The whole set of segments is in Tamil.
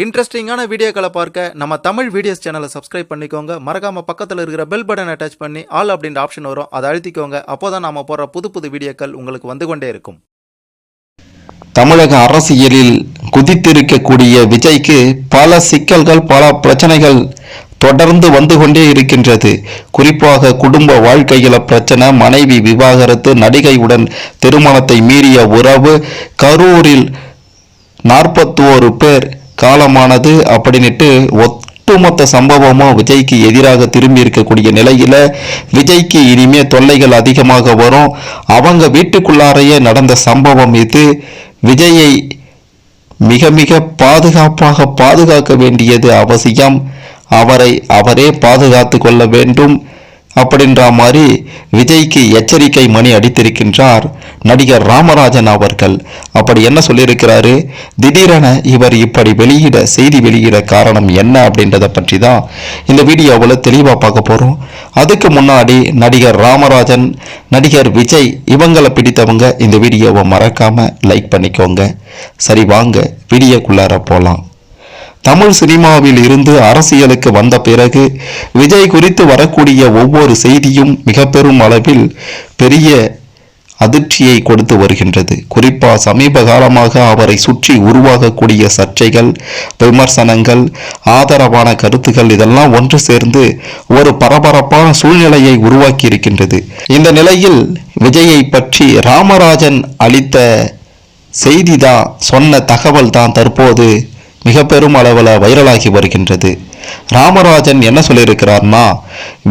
இன்ட்ரெஸ்டிங்கான வீடியோக்களை பார்க்க நம்ம தமிழ் வீடியோஸ் சேனலை சப்ஸ்கிரைப் பண்ணிக்கோங்க. மறக்காம பக்கத்தில் இருக்கிற பெல் பட்டனை டச் பண்ணி ஆல் அப்படின்ற ஆப்ஷன் வரும், அதை அழுத்திக்கோங்க. அப்போதான் நாம போற புது புது வீடியோக்கள் உங்களுக்கு வந்து கொண்டே இருக்கும். தமிழக அரசியலில் குதித்திருக்கக்கூடிய விஜய்க்கு பல சிக்கல்கள், பல பிரச்சனைகள் தொடர்ந்து வந்து கொண்டே இருக்கின்றது. குறிப்பாக குடும்ப வாழ்க்கையில பிரச்சனை, மனைவி விவாகரத்து, நடிகையுடன் திருமணத்தை மீறிய உறவு, கரூரில் 41 பேர் காலமானது அப்படின்ட்டு ஒட்டுமொத்த சம்பவமும் விஜய்க்கு எதிராக திரும்பி இருக்கக்கூடிய நிலையில விஜய்க்கு இனிமே தொல்லைகள் அதிகமாக வரும். அவங்க வீட்டுக்குள்ளாரையே நடந்த சம்பவம் இது. விஜயை மிக மிக பாதுகாக்க வேண்டியது அவசியம். அவரே பாதுகாத்து கொள்ள வேண்டும் அப்படின்ற மாதிரி விஜய்க்கு எச்சரிக்கை மணி அடித்திருக்கின்றார் நடிகர் ராமராஜன் அவர்கள். அப்படி என்ன சொல்லியிருக்கிறாரு, திடீரென இவர் இப்படி செய்தி வெளியிட காரணம் என்ன அப்படின்றத பற்றி தான் இந்த வீடியோவில் தெளிவாக பார்க்க போகிறோம். அதுக்கு முன்னாடி நடிகர் ராமராஜன், நடிகர் விஜய் இவங்களை பிடித்தவங்க இந்த வீடியோவை மறக்காம லைக் பண்ணிக்கோங்க. சரி, வாங்க வீடியோக்குள்ளார போகலாம். தமிழ் சினிமாவில் இருந்து அரசியலுக்கு வந்த பிறகு விஜய் குறித்து வரக்கூடிய ஒவ்வொரு செய்தியும் மிக பெரும் அளவில் பெரிய அதிர்ச்சியை கொடுத்து வருகின்றது. குறிப்பாக சமீப காலமாக அவரை சுற்றி உருவாகக்கூடிய சர்ச்சைகள், விமர்சனங்கள், ஆதரவான கருத்துக்கள் இதெல்லாம் ஒன்று சேர்ந்து ஒரு பரபரப்பான சூழ்நிலையை உருவாக்கி இருக்கின்றது. இந்த நிலையில் விஜயை பற்றி ராமராஜன் அளித்த செய்தி தான், சொன்ன தகவல் தான் தற்போது மிக பெரும் அளவில் வைரலாகி வருகின்றது. ராமராஜன் என்ன சொல்லியிருக்கிறார்னா,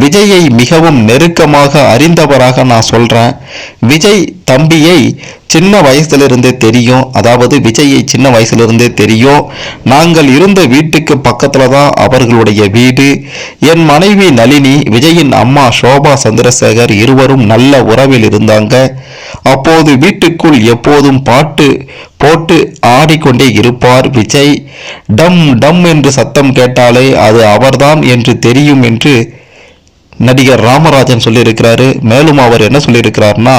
விஜயை மிகவும் நெருக்கமாக அறிந்தவராக நான் சொல்றேன். விஜய் தம்பியை சின்ன வயசுலிருந்தே தெரியும். அதாவது விஜயை சின்ன வயசுலிருந்தே தெரியும். நாங்கள் இருந்த வீட்டுக்கு பக்கத்துல தான் அவர்களுடைய வீடு. என் மனைவி நளினி, விஜயின் அம்மா சோபா சந்திரசேகர் இருவரும் நல்ல உறவில் இருந்தாங்க. அப்போது வீட்டுக்குள் எப்போதும் பாட்டு போட்டு ஆடிக்கொண்டே இருப்பார் விஜய். டம் டம் என்று சத்தம் கேட்டாலே அது அவர்தான் என்று தெரியும் என்று நடிகர் ராமராஜன் சொல்லியிருக்கிறாரு. மேலும் அவர் என்ன சொல்லியிருக்கிறார்னா,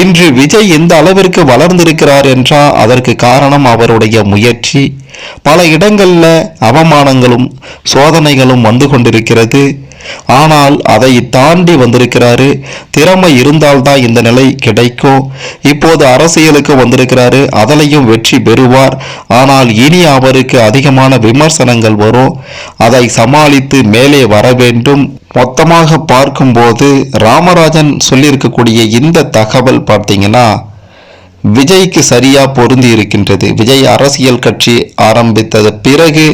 இன்று விஜய் எந்த அளவிற்கு வளர்ந்திருக்கிறார் என்றால் அதற்கு காரணம் அவருடைய முயற்சி. பல இடங்கள்ல அவமானங்களும் சோதனைகளும் வந்து கொண்டிருக்கிறது. ஆனால் அதை தாண்டி வந்திருக்கிறாரு. திறமை இருந்தால்தான் இந்த நிலை கிடைக்கும். இப்போது அரசியலுக்கு வந்திருக்கிறாரு, அதிலையும் வெற்றி பெறுவார். ஆனால் இனி அவருக்கு அதிகமான விமர்சனங்கள் வரும். அதை சமாளித்து மேலே வர வேண்டும். மொத்தமாக பார்க்கும்போது ராமராஜன் சொல்லியிருக்கக்கூடிய இந்த தகவல் பார்த்தீங்கன்னா விஜய்க்கு சரியா பொருந்தி இருக்கின்றது. விஜய் அரசியல் கட்சி ஆரம்பித்தது பிறகு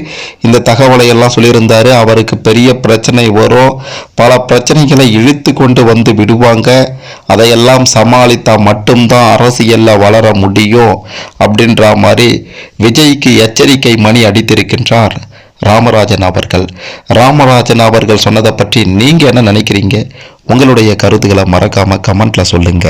இந்த தகவலை எல்லாம் சொல்லியிருந்தாரு. அவருக்கு பெரிய பிரச்சனை வரும், பல பிரச்சனைகளை இழுத்து கொண்டு வந்து விடுவாங்க. அதையெல்லாம் சமாளித்தா மட்டும்தான் அரசியல்ல வளர முடியும் அப்படின்ற மாதிரி விஜய்க்கு எச்சரிக்கை மணி அடித்திருக்கின்றார் ராமராஜன் அவர்கள். ராமராஜன் அவர்கள் சொன்னதை பற்றி நீங்க என்ன நினைக்கிறீங்க? உங்களுடைய கருத்துக்களை மறக்காம கமெண்ட்ல சொல்லுங்க.